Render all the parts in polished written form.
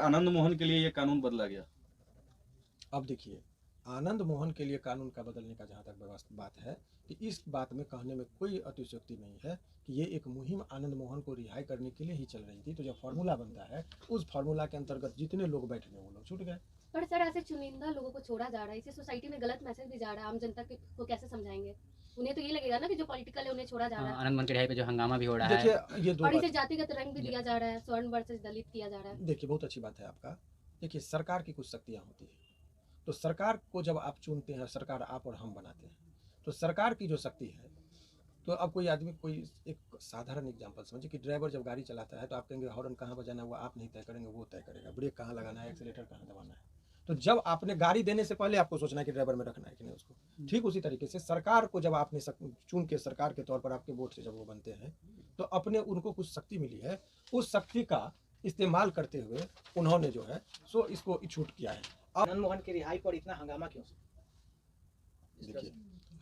आनंद मोहन के लिए ये कानून बदला गया। अब देखिए, आनंद मोहन के लिए कानून का बदलने का जहाँ तक बात है कि इस बात में कहने में कोई अतिशयोक्ति नहीं है कि ये एक मुहिम आनंद मोहन को रिहाई करने के लिए ही चल रही थी। तो जब फार्मूला बनता है, उस फार्मूला के अंतर्गत जितने लोग बैठे वो लोग छूट गए। पर सर ऐसे चुनिंदा लोगों को छोड़ा जा रहा है, इससे सोसाइटी में गलत मैसेज भी जा रहा है। आम जनता को कैसे समझाएंगे? उन्हें तो ये लगेगा ना कि जो पॉलिटिकल है उन्हें छोड़ा जा रहा है। आनंद मोहन की रिहाई पे जो हंगामा भी हो रहा है। देखिए, ये दो और इसे बात, जातिगत रंग भी दिया जा रहा है, स्वर्ण वर्सेस दलित किया जा रहा है। देखिए बहुत अच्छी बात है आपका। देखिए, सरकार की कुछ शक्तियाँ होती है, तो सरकार को जब आप चुनते हैं, सरकार आप और हम बनाते हैं, तो सरकार की जो शक्ति है, तो अब कोई आदमी, कोई एक साधारण एग्जांपल समझिए कि ड्राइवर जब गाड़ी चलाता है तो आप कहेंगे हॉर्न कहाँ बजाना है वो आप नहीं तय करेंगे, वो तय करेगा। ब्रेक कहाँ लगाना है, एक्सीलेटर कहाँ दबाना है। तो जब आपने गाड़ी देने से पहले आपको सोचना है कि ड्राइवर में रखना है कि नहीं उसको। ठीक उसी तरीके से सरकार को जब आपने चुन के सरकार के तौर पर आपके वोट से जब वो बनते हैं, तो अपने उनको कुछ शक्ति मिली है, उस शक्ति का इस्तेमाल करते हुए उन्होंने जो है सो इसको छूट किया है। आनंद मोहन की रिहाई पर इतना हंगामा क्यों? देखिए,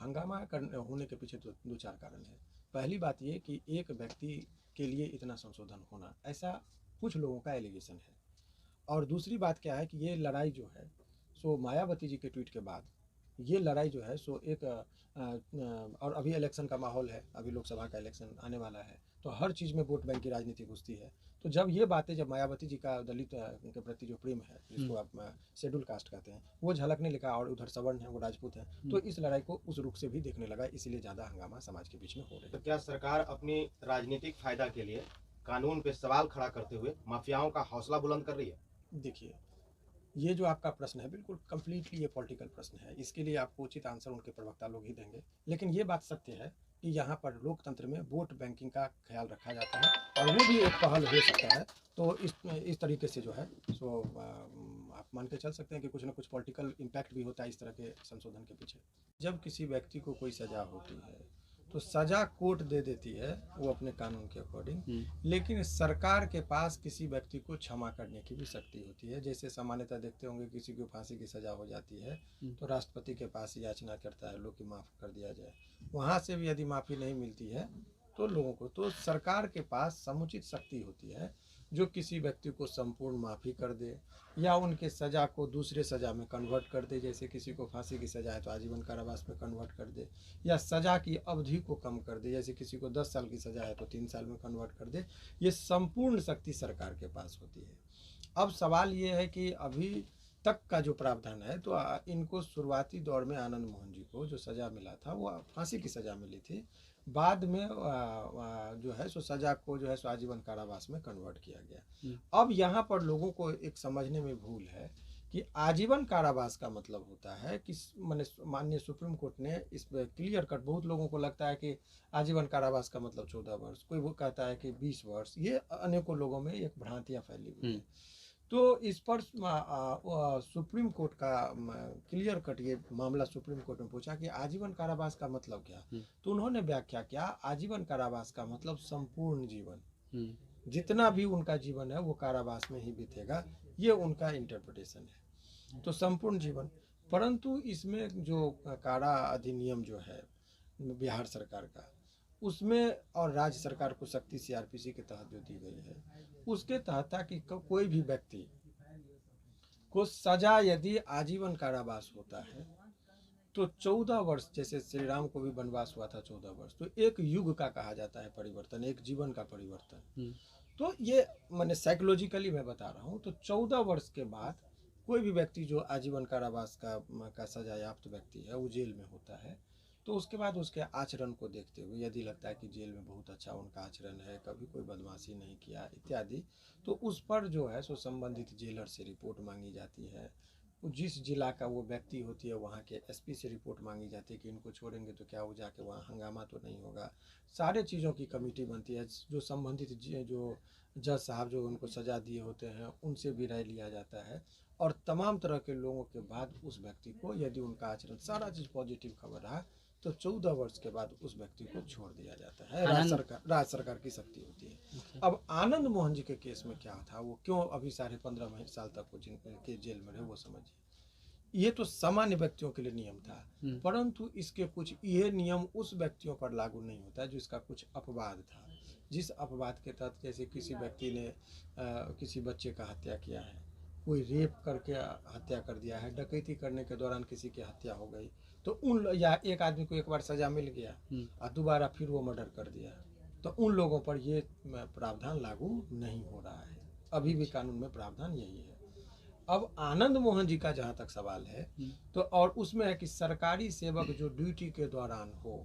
हंगामा होने के पीछे तो दो चार कारण है। पहली बात ये कि एक व्यक्ति के लिए इतना संशोधन होना, ऐसा कुछ लोगों का एलिगेशन है। और दूसरी बात क्या है कि ये लड़ाई जो है सो मायावती जी के ट्वीट के बाद ये लड़ाई जो है सो एक और अभी इलेक्शन का माहौल है, अभी लोकसभा का इलेक्शन आने वाला है, तो हर चीज़ में वोट बैंक की राजनीति घुसती है। तो जब ये बातें, जब मायावती जी का दलित के प्रति जो प्रेम है, जिसको आप शेड्यूल कास्ट कहते हैं, वो झलकने लगा, और उधर सवर्ण है, वो राजपूत है, तो इस लड़ाई को उस रुख से भी देखने लगा, इसलिए ज़्यादा हंगामा समाज के बीच में हो रहा है। तो क्या सरकार अपनी राजनीतिक फायदा के लिए कानून पे सवाल खड़ा करते हुए माफियाओं का हौसला बुलंद कर रही है? देखिए, ये जो आपका प्रश्न है बिल्कुल कम्प्लीटली ये पॉलिटिकल प्रश्न है, इसके लिए आपको उचित आंसर उनके प्रवक्ता लोग ही देंगे। लेकिन ये बात सत्य है कि यहाँ पर लोकतंत्र में वोट बैंकिंग का ख्याल रखा जाता है, और वो भी एक पहल हो सकता है। तो इस तरीके से जो है सो आप मान के चल सकते हैं कि कुछ ना कुछ पॉलिटिकल इम्पैक्ट भी होता है इस तरह के संशोधन के पीछे। जब किसी व्यक्ति को कोई सज़ा होती है तो सज़ा कोर्ट दे देती है वो अपने कानून के अकॉर्डिंग, लेकिन सरकार के पास किसी व्यक्ति को क्षमा करने की भी शक्ति होती है। जैसे सामान्यतः देखते होंगे किसी को फांसी की सज़ा हो जाती है तो राष्ट्रपति के पास याचना करता है लोग कि माफ़ कर दिया जाए। वहाँ से भी यदि माफ़ी नहीं मिलती है तो लोगों को, तो सरकार के पास समुचित शक्ति होती है जो किसी व्यक्ति को संपूर्ण माफ़ी कर दे या उनके सज़ा को दूसरे सज़ा में कन्वर्ट कर दे। जैसे किसी को फांसी की सज़ा है तो आजीवन कारावास में कन्वर्ट कर दे, या सज़ा की अवधि को कम कर दे। जैसे किसी को 10 साल की सज़ा है तो 3 साल में कन्वर्ट कर दे। ये संपूर्ण शक्ति सरकार के पास होती है। अब सवाल ये है कि अभी तक का जो प्रावधान है, तो इनको शुरुआती दौर में आनंद मोहन जी को जो सज़ा मिला था वो फांसी की सज़ा मिली थी। बाद में जो है सो सज़ा को जो है सो आजीवन कारावास में कन्वर्ट किया गया। अब यहाँ पर लोगों को एक समझने में भूल है कि आजीवन कारावास का मतलब होता है कि माननीय सुप्रीम कोर्ट ने इस पर क्लियर कट, बहुत लोगों को लगता है कि आजीवन कारावास का मतलब 14 वर्ष, कोई वो कहता है कि 20 वर्ष। ये अनेकों लोगों में एक भ्रांतियाँ फैली हुई है। तो इस पर सुप्रीम कोर्ट का क्लियर कट ये मामला सुप्रीम कोर्ट में पूछा कि आजीवन कारावास का मतलब क्या, तो उन्होंने व्याख्या किया आजीवन कारावास का मतलब संपूर्ण जीवन, जितना भी उनका जीवन है वो कारावास में ही बीतेगा, ये उनका इंटरप्रिटेशन है। तो संपूर्ण जीवन, परंतु इसमें जो कारा अधिनियम जो है बिहार सरकार का, उसमें और राज्य सरकार को शक्ति सीआरपीसी के तहत जो दी गई है, उसके तहत था कि कोई भी व्यक्ति को सजा यदि आजीवन कारावास होता है तो 14 वर्ष, जैसे श्री राम को भी वनवास हुआ था 14 वर्ष, तो एक युग का कहा जाता है परिवर्तन, एक जीवन का परिवर्तन। तो ये मैंने साइकोलॉजिकली मैं बता रहा हूँ। तो 14 वर्ष के बाद कोई भी व्यक्ति जो आजीवन कारावास का सजायाफ्त व्यक्ति है वो जेल में होता है, तो उसके बाद उसके आचरण को देखते हुए यदि लगता है कि जेल में बहुत अच्छा उनका आचरण है, कभी कोई बदमाशी नहीं किया इत्यादि, तो उस पर जो है सो संबंधित जेलर से रिपोर्ट मांगी जाती है। जिस जिला का वो व्यक्ति होती है वहाँ के एसपी से रिपोर्ट मांगी जाती है कि इनको छोड़ेंगे तो क्या वो जाके वहाँ हंगामा तो नहीं होगा। सारे चीज़ों की कमेटी बनती है, जो संबंधित जो जज साहब जो उनको सज़ा दिए होते हैं उनसे भी राय लिया जाता है, और तमाम तरह के लोगों के बाद उस व्यक्ति को यदि उनका आचरण सारा चीज़ पॉजिटिव खबर रहा तो 14 वर्ष के बाद उस व्यक्ति को छोड़ दिया जाता है। राज्य सरकार की शक्ति होती है। अब आनंद मोहन जी के केस में क्या था, वो क्यों अभी 15.5 साल तक वो जिनके जेल में रहे, वो समझिए। ये तो सामान्य व्यक्तियों के लिए नियम था, परंतु इसके कुछ ये नियम उस व्यक्तियों पर लागू नहीं होता है जिसका कुछ अपवाद था। जिस अपवाद के तहत, जैसे किसी व्यक्ति ने किसी बच्चे का हत्या किया है कोई रेप करके हत्या कर दिया है, डकैती करने के दौरान किसी की हत्या हो गई, तो या एक आदमी को एक बार सज़ा मिल गया और दोबारा फिर वो मर्डर कर दिया, तो उन लोगों पर ये प्रावधान लागू नहीं हो रहा है। अभी भी कानून में प्रावधान यही है। अब आनंद मोहन जी का जहाँ तक सवाल है, तो और उसमें है कि सरकारी सेवक जो ड्यूटी के दौरान हो,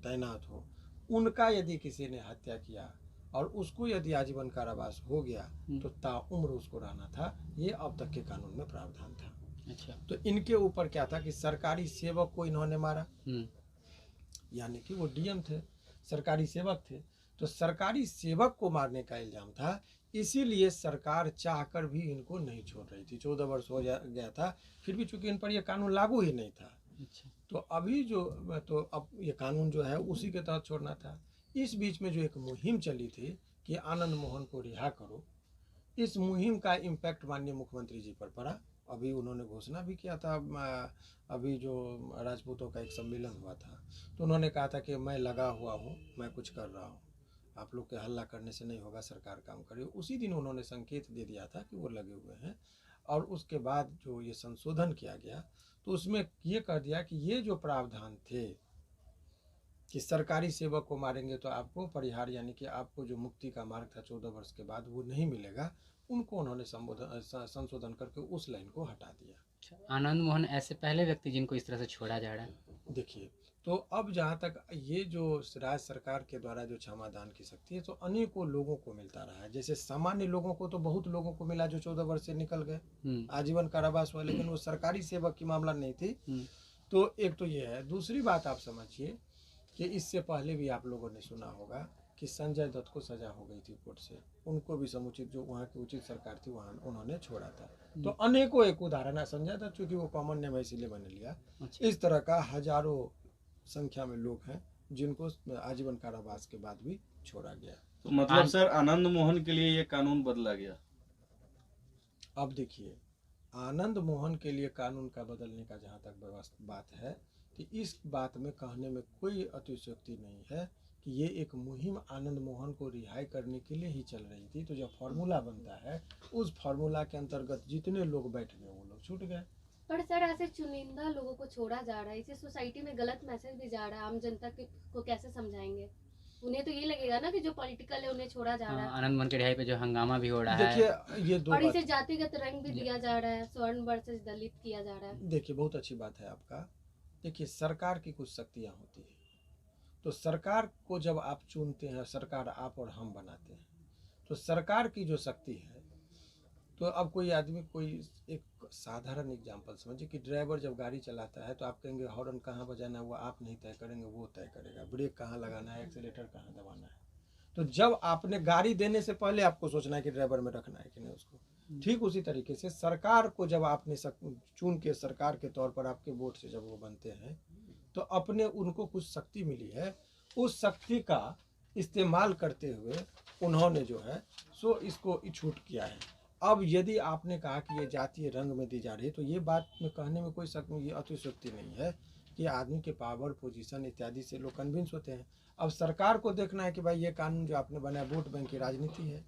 तैनात हो, उनका यदि किसी ने हत्या किया और उसको यदि आजीवन कारावास हो गया तो ताउम्र उसको रहना था। ये अब तक के कानून में प्रावधान था। अच्छा। तो इनके ऊपर क्या था कि सरकारी सेवक को इन्होंने मारा, यानी कि वो डीएम थे, सरकारी सेवक थे, तो सरकारी सेवक को मारने का इल्जाम था। इसीलिए सरकार चाहकर भी इनको नहीं छोड़ रही थी। 14 वर्ष हो गया था, फिर भी चूंकि इन पर यह कानून लागू ही नहीं था। अच्छा। तो अभी तो अब ये कानून जो है उसी के तहत छोड़ना था। इस बीच में जो एक मुहिम चली थी कि आनंद मोहन को रिहा करो, इस मुहिम का इम्पैक्ट माननीय मुख्यमंत्री जी पर पड़ा। अभी उन्होंने घोषणा भी किया था, अभी जो राजपूतों का एक सम्मेलन हुआ था, तो उन्होंने कहा था कि मैं लगा हुआ हूँ, मैं कुछ कर रहा हूँ, आप लोग के हल्ला करने से नहीं होगा, सरकार काम करे। उसी दिन उन्होंने संकेत दे दिया था कि वो लगे हुए हैं। और उसके बाद जो ये संशोधन किया गया, तो उसमें ये कह दिया कि ये जो प्रावधान थे कि सरकारी सेवक को मारेंगे तो आपको परिहार, यानी कि आपको जो मुक्ति का मार्ग था 14 वर्ष के बाद, वो नहीं मिलेगा, उनको उन्होंने संशोधन करके उस लाइन को हटा दिया। आनंद मोहन ऐसे पहले व्यक्ति जिनको इस तरह से छोड़ा जा रहा है। देखिए, तो अब जहाँ तक ये जो राज्य सरकार के द्वारा जो क्षमादान की शक्ति है, तो अनेकों लोगों को मिलता रहा है। जैसे सामान्य लोगों को तो बहुत लोगों को मिला जो 14 वर्ष से निकल गए, आजीवन कारावास हुआ, लेकिन वो सरकारी सेवक की मामला नहीं थी। तो एक तो ये है। दूसरी बात आप समझिए कि इससे पहले भी आप लोगों ने सुना होगा कि संजय दत्त को सजा हो गई थी कोर्ट से, उनको भी समुचित जो वहाँ की उचित सरकार थी वहाँ उन्होंने छोड़ा था। तो अनेकों एक उदाहरण है। संजय दत्त चूँकि वो कॉमन नेम है इसीलिए मैंने लिया। इस तरह का हजारों संख्या में लोग हैं जिनको आजीवन कारावास के बाद भी छोड़ा गया। तो मतलब सर आनंद मोहन के लिए ये कानून बदला गया। अब देखिए, आनंद मोहन के लिए कानून का बदलने का जहाँ तक बात है, तो इस बात में कहने में कोई अतिशयोक्ति नहीं है कि ये एक मुहिम आनंद मोहन को रिहाई करने के लिए ही चल रही थी। तो जो फार्मूला बनता है, उस फार्मूला के अंतर्गत जितने लोग बैठ गए वो लोग छूट गए। पर सर ऐसे चुनिंदा लोगों को छोड़ा जा रहा है, इससे सोसाइटी में गलत मैसेज भी जा रहा है। आम जनता को कैसे समझाएंगे? उन्हें तो ये लगेगा ना कि जो पॉलिटिकल है उन्हें छोड़ा जा रहा है। आनंद मोहन के रिहाई पे जो हंगामा भी हो रहा है, देखिए ये दो और इसे जातिगत रंग भी दिया जा रहा है, स्वर्ण वर्सेस दलित किया जा रहा है। देखिए, बहुत अच्छी बात है आपका। देखिए, सरकार की कुछ शक्तियाँ होती हैं, तो सरकार को जब आप चुनते हैं, सरकार आप और हम बनाते हैं, तो सरकार की जो शक्ति है, तो अब कोई आदमी, कोई एक साधारण एग्जांपल समझिए कि ड्राइवर जब गाड़ी चलाता है तो आप कहेंगे हॉर्न कहाँ बजाना है वो आप नहीं तय करेंगे, वो तय करेगा, ब्रेक कहाँ लगाना है, एक्सीलेटर कहाँ दबाना है। तो जब आपने गाड़ी देने से पहले आपको सोचना है कि ड्राइवर में रखना है कि नहीं उसको। ठीक उसी तरीके से सरकार को जब आपने चुन के सरकार के तौर पर आपके वोट से जब वो बनते हैं, तो अपने उनको कुछ शक्ति मिली है, उस शक्ति का इस्तेमाल करते हुए उन्होंने जो है सो इसको छूट किया है। अब यदि आपने कहा कि ये जातीय रंग में दी जा रही है, तो ये बात में कहने में कोई ये अतिशयोक्ति नहीं है कि आदमी के पावर, पोजीशन इत्यादि से लोग कन्विंस होते हैं। अब सरकार को देखना है कि भाई ये कानून जो आपने बनाया वोट बैंक की राजनीति है,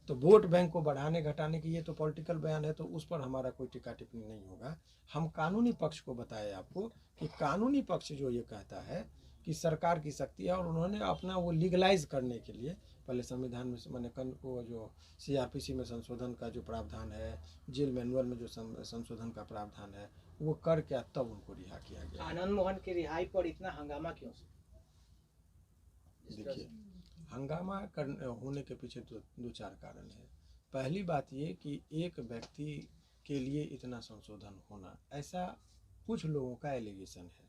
तो वोट बैंक को बढ़ाने घटाने की ये तो पॉलिटिकल बयान है, तो उस पर हमारा कोई टिक्का टिप्पणी नहीं होगा। हम कानूनी पक्ष को बताए आपको कि कानूनी पक्ष जो ये कहता है कि सरकार की शक्ति है, और उन्होंने अपना वो लीगलाइज करने के लिए पहले संविधान में मैंने वो जो CRPC में संशोधन का जो प्रावधान है, जेल मैनुअल में जो संशोधन का प्रावधान है, वो करके तब उनको रिहा किया गया। आनंद मोहन की रिहाई पर इतना हंगामा क्यों? देखिए, हंगामा होने के पीछे तो 2-4 कारण है। पहली बात ये कि एक व्यक्ति के लिए इतना संशोधन होना, ऐसा कुछ लोगों का एलिगेशन है।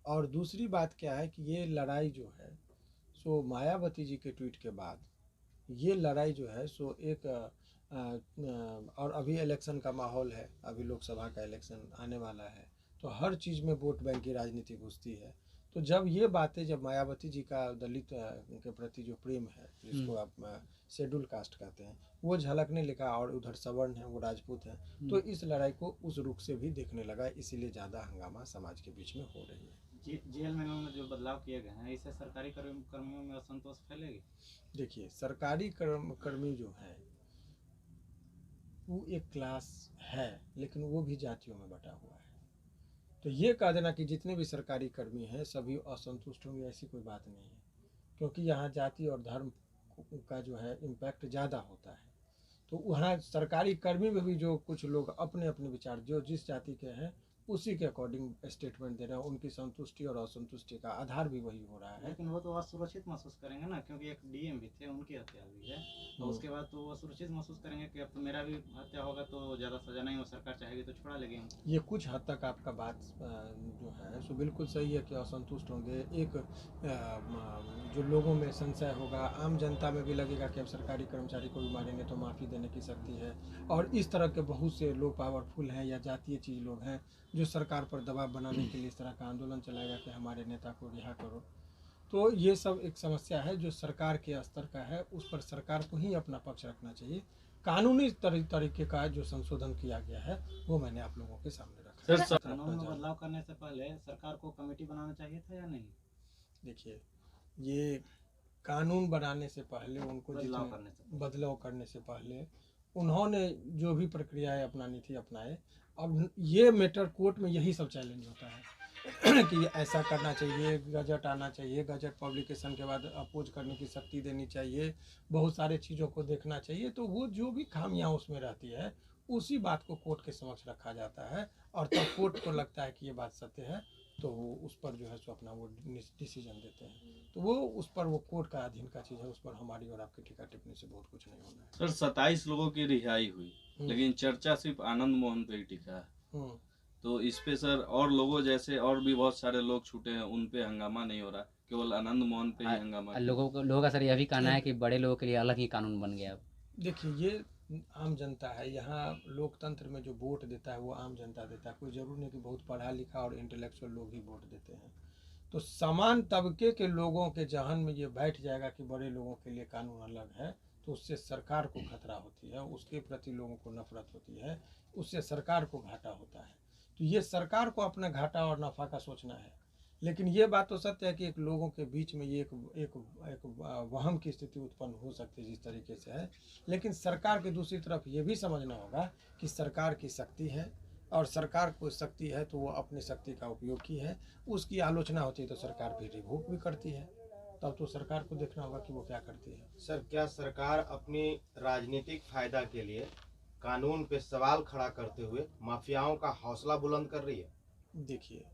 और दूसरी बात क्या है कि ये लड़ाई जो है सो मायावती जी के ट्वीट के बाद ये लड़ाई जो है सो एक और अभी इलेक्शन का माहौल है, अभी लोकसभा का इलेक्शन आने वाला है, तो हर चीज़ में वोट बैंक की राजनीति घुसती है। तो जब ये बातें, जब मायावती जी का दलित के प्रति जो प्रेम है, जिसको आप शेड्यूल कास्ट कहते हैं, वो झलकने लगा, और उधर सवर्ण है, वो राजपूत है, तो इस लड़ाई को उस रुख से भी देखने लगा, इसीलिए ज़्यादा हंगामा समाज के बीच में हो रही है। जेल में जो बदलाव किए गए हैं, इससे सरकारी कर्मियों में असंतोष फैलेगी? देखिए, सरकारी कर्मी जो है वो एक क्लास है, लेकिन वो भी जातियों में बटा हुआ है। तो ये कह देना कि जितने भी सरकारी कर्मी हैं सभी असंतुष्ट होंगे, ऐसी कोई बात नहीं है, क्योंकि यहाँ जाति और धर्म का जो है इम्पैक्ट ज़्यादा होता है। तो वहाँ सरकारी कर्मी में भी जो कुछ लोग अपने अपने विचार जो जिस जाति के हैं उसी के अकॉर्डिंग स्टेटमेंट दे रहे हैं, उनकी संतुष्टि और असंतुष्टि का आधार भी वही हो रहा है। लेकिन वो तो असुरक्षित महसूस करेंगे ना, क्योंकि एक डीएम भी थे, उनकी हत्या हुई है, तो उसके बाद तो वो असुरक्षित महसूस करेंगे कि अब तो मेरा भी हत्या होगा तो ज़्यादा सजा नहीं हो, सरकार चाहेगी तो छुड़ा लेगी हमको। ये कुछ हद तक आपका बात जो है सो बिल्कुल सही है कि असंतुष्ट होंगे। एक जो लोगों में संशय होगा, आम जनता में भी लगेगा कि अब सरकारी कर्मचारी को भी मारेंगे तो माफ़ी देने की शक्ति है। और इस तरह के बहुत से लोग पावरफुल हैं या जातीय चीज़ लोग हैं जो सरकार पर दबाव बनाने के लिए इस तरह का आंदोलन चलाएगा कि हमारे नेता को रिहा करो। तो ये सब एक समस्या है जो सरकार के स्तर का है, उस पर सरकार को ही अपना पक्ष रखना चाहिए। कानूनी तरीके का जो संशोधन किया गया है वो मैंने आप लोगों के सामने रखा है। कानून में बदलाव करने से पहले सरकार को कमेटी बनाना चाहिए था या नहीं? देखिए, ये कानून बनाने से पहले उनको बदलाव करने से पहले उन्होंने जो भी प्रक्रियाएं अपनानी थी अपनाए। अब ये मैटर कोर्ट में यही सब चैलेंज होता है कि ये ऐसा करना चाहिए, गजट आना चाहिए, गजट पब्लिकेशन के बाद अपोज करने की शक्ति देनी चाहिए, बहुत सारे चीज़ों को देखना चाहिए। तो वो जो भी खामियां उसमें रहती है उसी बात को कोर्ट के समक्ष रखा जाता है और तब कोर्ट को लगता है कि ये बात सत्य है तो वो उस पर जो है सो अपना वो डिसीजन देते हैं। तो वो उस पर वो कोर्ट का अधीन का चीज़ है, उस पर हमारी और आपकी टीका टिप्पणी से बहुत कुछ नहीं होना है। सर 27 लोगों की रिहाई हुई, लेकिन चर्चा सिर्फ आनंद मोहन पे ही टिका है। तो इस पे सर और लोगों जैसे और भी बहुत सारे लोग छूटे हैं, उन पे हंगामा नहीं हो रहा, केवल आनंद मोहन पे ही हंगामा। लोगों का सर यह भी कहना है कि बड़े लोगों के लिए अलग ही कानून बन गया। देखिए, ये आम जनता है, यहाँ लोकतंत्र में जो वोट देता है वो आम जनता देता है। कोई ज़रूर नहीं कि बहुत पढ़ा लिखा और इंटेलेक्चुअल लोग ही वोट देते हैं। तो समान तबके के लोगों के जहन में ये बैठ जाएगा कि बड़े लोगों के लिए कानून अलग है, तो उससे सरकार को खतरा होती है, उसके प्रति लोगों को नफरत होती है, उससे सरकार को घाटा होता है। तो ये सरकार को अपना घाटा और नफ़ा का सोचना है। लेकिन ये बात तो सत्य है कि एक लोगों के बीच में ये एक वहम की स्थिति उत्पन्न हो सकती है जिस तरीके से है। लेकिन सरकार की दूसरी तरफ ये भी समझना होगा कि सरकार की शक्ति है और सरकार को शक्ति है तो वो अपनी शक्ति का उपयोग की है। उसकी आलोचना होती है तो सरकार भी रिवोक भी करती है, तब तो सरकार को देखना होगा कि वो क्या करती है। सर, क्या सरकार अपनी राजनीतिक फायदा के लिए कानून पे सवाल खड़ा करते हुए माफियाओं का हौसला बुलंद कर रही है? देखिए,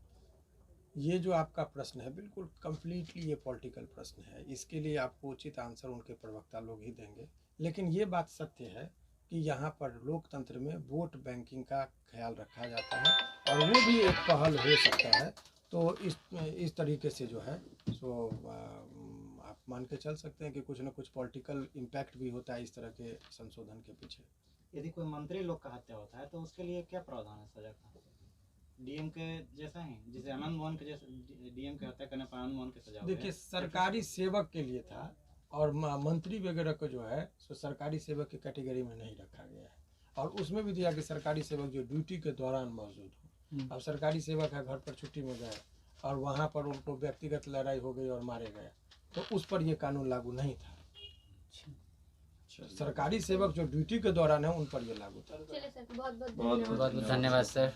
ये जो आपका प्रश्न है बिल्कुल कम्प्लीटली ये पॉलिटिकल प्रश्न है। इसके लिए आपको उचित आंसर उनके प्रवक्ता लोग ही देंगे। लेकिन ये बात सत्य है कि यहाँ पर लोकतंत्र में वोट बैंकिंग का ख्याल रखा जाता है और वो भी एक पहल हो सकता है। तो इस तरीके से जो है सो आप मान के चल सकते हैं कि कुछ ना कुछ पॉलिटिकल इम्पैक्ट भी होता है इस तरह के संशोधन के पीछे। यदि कोई मंत्री लोग का हत्या होता है तो उसके लिए क्या प्रावधान है सजा का? डीएम के जैसा ही, जिसे आनंद मोहन के जैसे डीएम के हत्या करने पर आनंद मोहन की सजा। देखिए, सरकारी सेवक के लिए था और मंत्री वगैरह को जो है सो सरकारी सेवक की कैटेगरी में नहीं रखा गया है। और उसमें भी दिया कि सरकारी सेवक जो ड्यूटी के दौरान मौजूद हो। अब सरकारी सेवक है, घर पर छुट्टी में गए और वहाँ पर उनको व्यक्तिगत लड़ाई हो गई और मारे गए, तो उस पर यह कानून लागू नहीं था। सरकारी सेवक जो ड्यूटी के दौरान है उन पर यह लागू था। चलिए सर, बहुत बहुत बहुत धन्यवाद धन्यवाद सर।